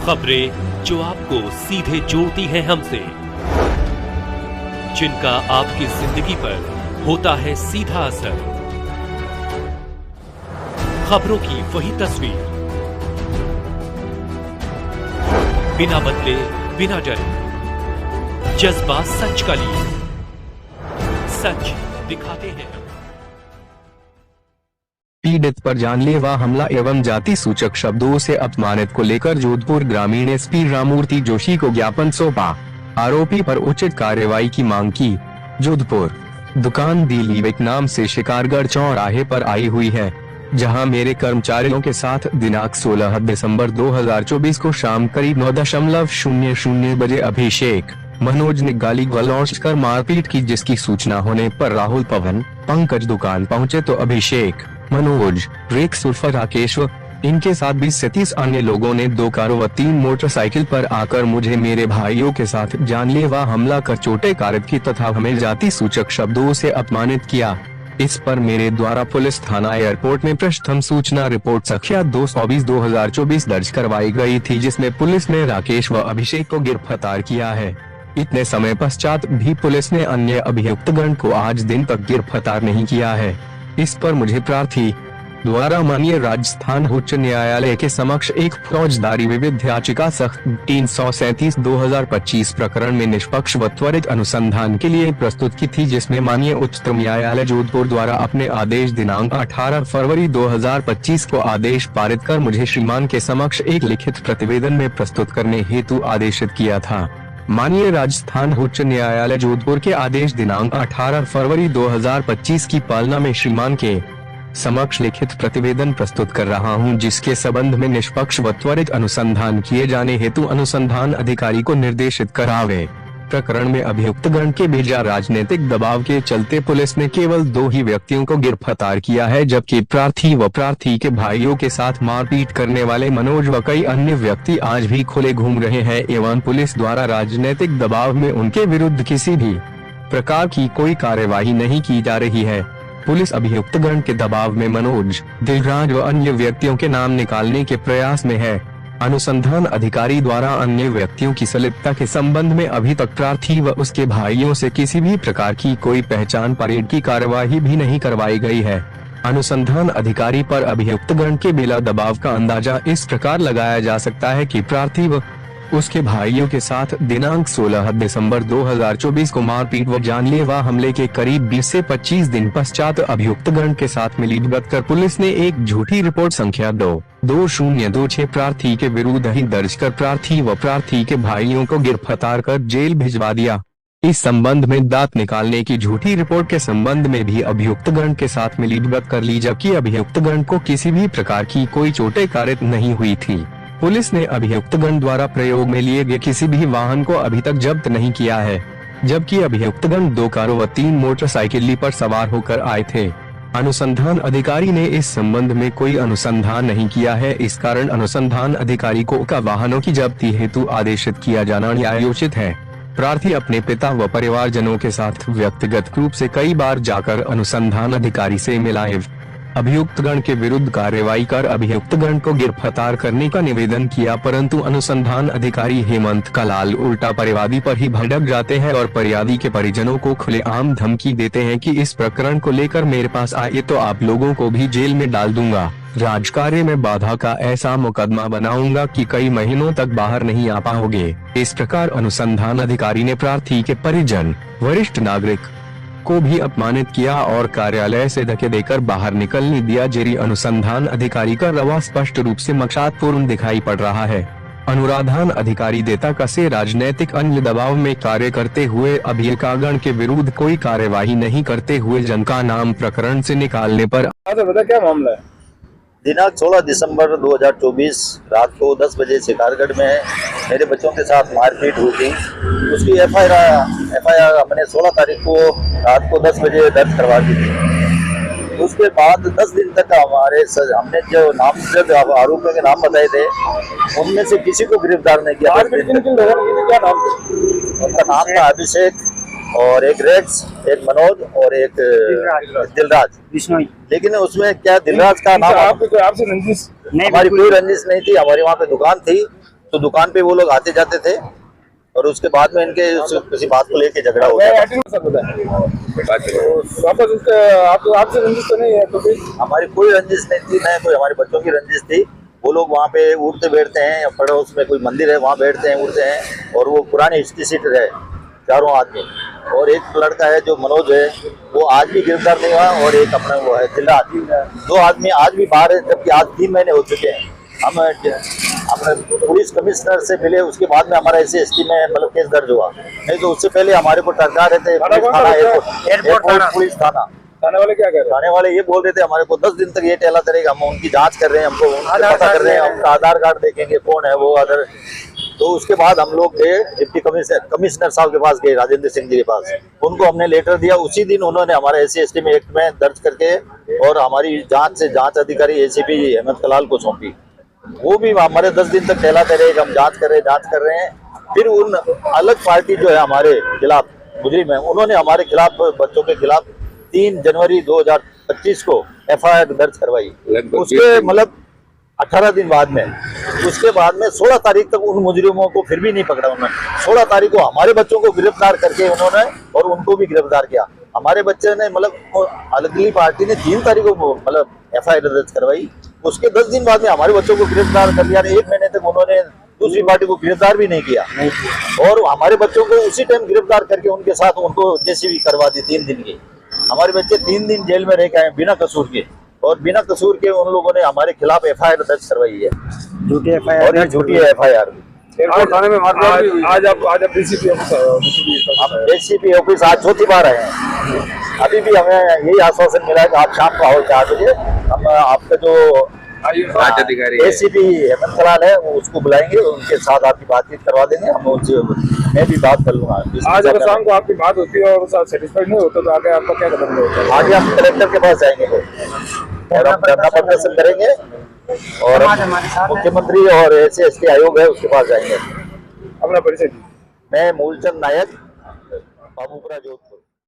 खबरें जो आपको सीधे जोड़ती हैं हमसे, जिनका आपकी जिंदगी पर होता है सीधा असर। खबरों की वही तस्वीर, बिना बदले बिना डरे, जज्बा सच का लिए, सच दिखाते हैं। पीड़ित पर जानलेवा हमला एवं जाति सूचक शब्दों से अपमानित को लेकर जोधपुर ग्रामीण एसपी राममूर्ति जोशी को ज्ञापन सौंपा। आरोपी पर उचित कार्रवाई की मांग की। जोधपुर दुकान दी लीविक नाम से शिकारगढ़ चौराहे पर आई हुई है, जहां मेरे कर्मचारियों के साथ दिनांक 16 दिसंबर 2024 को शाम करीब 9:00 बजे अभिषेक मनोज ने गाली गलौज कर मारपीट की, जिसकी सूचना होने पर राहुल, पवन, पंकज दुकान पहुंचे तो अभिषेक, मनोज, रेक्स उर्फ राकेश इनके साथ 20 से 30 अन्य लोगों ने 2 कारों व 3 मोटरसाइकिल पर आकर मुझे मेरे भाइयों के साथ जानलेवा हमला कर चोटें कारित की तथा हमें जाति सूचक शब्दों से अपमानित किया। इस पर मेरे द्वारा पुलिस थाना एयरपोर्ट में प्रथम सूचना रिपोर्ट संख्या 224/2024 दर्ज करवाई गई थी, जिसमें पुलिस ने राकेश व अभिषेक को गिरफ्तार किया है। इतने समय पश्चात भी पुलिस ने अन्य अभियुक्तगण को आज दिन तक गिरफ्तार नहीं किया है। इस पर मुझे प्रार्थी द्वारा माननीय राजस्थान उच्च न्यायालय के समक्ष एक फौजदारी विविध याचिका सख्त 337/2025 प्रकरण में निष्पक्ष व त्वरित अनुसंधान के लिए प्रस्तुत की थी, जिसमें माननीय उच्चतम न्यायालय जोधपुर द्वारा अपने आदेश दिनांक 18 फरवरी 2025 को आदेश पारित कर मुझे श्रीमान के समक्ष एक लिखित प्रतिवेदन में प्रस्तुत करने हेतु आदेशित किया था। माननीय राजस्थान उच्च न्यायालय जोधपुर के आदेश दिनांक 18 फरवरी 2025 की पालना में श्रीमान के समक्ष लिखित प्रतिवेदन प्रस्तुत कर रहा हूं, जिसके संबंध में निष्पक्ष व त्वरित अनुसंधान किए जाने हेतु अनुसंधान अधिकारी को निर्देशित करावे। प्रकरण में अभियुक्तगण के बेजा राजनीतिक दबाव के चलते पुलिस ने केवल 2 ही व्यक्तियों को गिरफ्तार किया है, जबकि प्रार्थी व प्रार्थी के भाइयों के साथ मारपीट करने वाले मनोज व कई अन्य व्यक्ति आज भी खुले घूम रहे हैं एवं पुलिस द्वारा राजनीतिक दबाव में उनके विरुद्ध किसी भी प्रकार की कोई कार्यवाही नहीं की जा रही है। पुलिस अभियुक्तगण के दबाव में मनोज, दिलराज व अन्य व्यक्तियों के नाम निकालने के प्रयास में है। अनुसंधान अधिकारी द्वारा अन्य व्यक्तियों की संलिप्तता के संबंध में अभी तक प्रार्थी व उसके भाइयों से किसी भी प्रकार की कोई पहचान परेड की कार्यवाही भी नहीं करवाई गई है। अनुसंधान अधिकारी पर अभियुक्तगण के बेला दबाव का अंदाजा इस प्रकार लगाया जा सकता है कि प्रार्थी व उसके भाइयों के साथ दिनांक 16 दिसंबर 2024 को मारपीट व जानलेवा हमले के करीब 20 से 25 दिन पश्चात अभियुक्तगण के साथ मिलीभगत कर पुलिस ने एक झूठी रिपोर्ट संख्या 22026 प्रार्थी के विरुद्ध ही दर्ज कर प्रार्थी व प्रार्थी के भाइयों को गिरफ्तार कर जेल भिजवा दिया। इस संबंध में दांत निकालने की झूठी रिपोर्ट के संबंध में भी अभियुक्तगण के साथ मिलीभगत कर ली, जबकि अभियुक्तगण को किसी भी प्रकार की कोई चोटें कारित नहीं हुई थी। पुलिस ने अभियुक्तगण द्वारा प्रयोग में लिए गए किसी भी वाहन को अभी तक जब्त नहीं किया है, जबकि अभियुक्तगण 2 कारों व 3 मोटरसाइकिल पर सवार होकर आए थे। अनुसंधान अधिकारी ने इस संबंध में कोई अनुसंधान नहीं किया है, इस कारण अनुसंधान अधिकारी को का वाहनों की जब्ती हेतु आदेशित किया जाना न्यायोचित है। प्रार्थी अपने पिता व परिवारजनों के साथ व्यक्तिगत रूप से कई बार जाकर अनुसंधान अधिकारी से मिला है। अभियुक्तगण के विरुद्ध कार्रवाई कर अभियुक्तगण को गिरफ्तार करने का निवेदन किया, परंतु अनुसंधान अधिकारी हेमंत कलाल उल्टा परिवादी पर ही भड़क जाते हैं और परिवादी के परिजनों को खुलेआम धमकी देते हैं कि इस प्रकरण को लेकर मेरे पास आए तो आप लोगों को भी जेल में डाल दूंगा, राजकार्य में बाधा का ऐसा मुकदमा बनाऊंगा कि कई महीनों तक बाहर नहीं आ पाओगे। इस प्रकार अनुसंधान अधिकारी ने प्रार्थी के परिजन, वरिष्ठ नागरिक को भी अपमानित किया और कार्यालय से धक्के देकर बाहर निकलने दिया। जेरी अनुसंधान अधिकारी का रवैया स्पष्ट रूप से मकसदपूर्ण दिखाई पड़ रहा है। अनुराधान अधिकारी देता कसे राजनीतिक अन्य दबाव में कार्य करते हुए अभियुक्तगण के विरुद्ध कोई कार्यवाही नहीं करते हुए जन का नाम प्रकरण से निकालने पर बता क्या मामला है? दिनांक 16 दिसंबर 2024 रात को 10 बजे शिकारगढ़ में मेरे बच्चों के साथ मारपीट हुई थी। उसकी एफआईआर हमने 16 तारीख को रात को 10 बजे दर्ज करवा दी थी। उसके बाद 10 दिन तक हमने जो नामजद आरोपियों के नाम बताए थे, उनमें से किसी को गिरफ्तार नहीं किया। क्या नाम? उनका नाम था अभिषेक और एक रेक्स, एक मनोज और एक दिलराज। लेकिन उसमें क्या दिलराज का नाम आपसे रंजिश? हमारी कोई रंजिश नहीं थी। हमारी वहाँ पे दुकान थी तो दुकान पे वो लोग आते जाते थे और उसके बाद में इनके किसी बात को लेके झगड़ा हो मैं गया। एटीन सब बताया तो वापस उसके आपसे रंजिश तो नहीं है तो फिर हमारी कोई रंजिश नहीं थी, न कोई हमारे बच्चों की रंजिश थी। वो लोग वहाँ पे उठते बैठते हैं, पड़ोस में कोई मंदिर है वहाँ बैठते हैं उठते हैं, और वो पुराने हिस्ट्री सीटर है चारों आदमी। और एक लड़का है जो मनोज है, वो आज भी गिरफ्तार नहीं हुआ, और एक अपना वो है जिला दो आदमी आज भी बाहर है, जबकि आज 3 महीने हो चुके हैं। हम अपने पुलिस कमिश्नर से मिले, उसके बाद में हमारा ऐसे एसटी में मतलब केस दर्ज हुआ, नहीं तो उससे पहले हमारे को टरका रहे थे एयरपोर्ट पुलिस थाना। थाने वाले क्या कह रहे थाने वाले ये बोल रहे थे हमारे को 10 दिन तक ये टहला करेगा, हम उनकी जांच कर रहे हैं, हमको उनका पता कर रहे हैं, उनका आधार कार्ड देखेंगे कौन है वो अदर। तो उसके बाद हम लोग गए डिप्टी कमिश्नर साहब के पास गए, राजेंद्र सिंह जी के पास, उनको हमने लेटर दिया। उसी दिन उन्होंने हमारे SC/ST में एक्ट में दर्ज करके और हमारी जांच अधिकारी ACP हेमंत कलाल को सौंपी। वो भी हमारे 10 दिन तक टहला करेगा, हम जांच कर रहे हैं। फिर उन अलग पार्टी जो है हमारे खिलाफ मुजरिम है, उन्होंने हमारे खिलाफ बच्चों के खिलाफ 3 जनवरी 2025 को FIR दर्ज करवाई। उसके मतलब 18 दिन बाद में, उसके बाद में 16 तारीख तक उन मुजरिमों को फिर भी नहीं पकड़ा उन्होंने। 16 तारीख को हमारे बच्चों को गिरफ्तार करके उन्होंने और उनको भी गिरफ्तार किया। हमारे बच्चे ने मतलब अगली पार्टी ने 3 तारीख को मतलब FIR दर्ज करवाई। उसके 10 दिन बाद में हमारे बच्चों को गिरफ्तार कर लिया। 1 महीने तक उन्होंने दूसरी पार्टी को गिरफ्तार भी नहीं किया, और हमारे बच्चों को उसी टाइम गिरफ्तार करके उनके साथ उनको JCB करवा दी 3 दिन की। हमारे बच्चे 3 दिन जेल में रह के आए बिना कसूर के, और बिना कसूर के उन लोगों ने हमारे खिलाफ FIR दर्ज करवाई है, झूठी FIR, और ये झूठी है FIR। थाने में आज आप DCP DCP ऑफिस आज चौथी बार आए हैं। अभी भी हमें यही आश्वासन मिला है कि आप शाम को आओ 4 बजे, हम आपका जो ACP हेमंत कलाल है वो उसको बुलाएंगे, उनके साथ आपकी बातचीत करवा देंगे। हम उनसे मैं भी बात कर लूंगा। आज अगर शाम को आपकी बात होती है और साथ सेटिस्फाइड नहीं होता तो आगे आपका क्या कदम होता है? आगे हम कलेक्टर के पास जाएंगे और हम धरना प्रदर्शन करेंगे, और मुख्यमंत्री और SC/ST आयोग है उसके पास जाएंगे। अपना परिचय? मैं मूलचंद नायक, बाबूपुरा जोधपुर।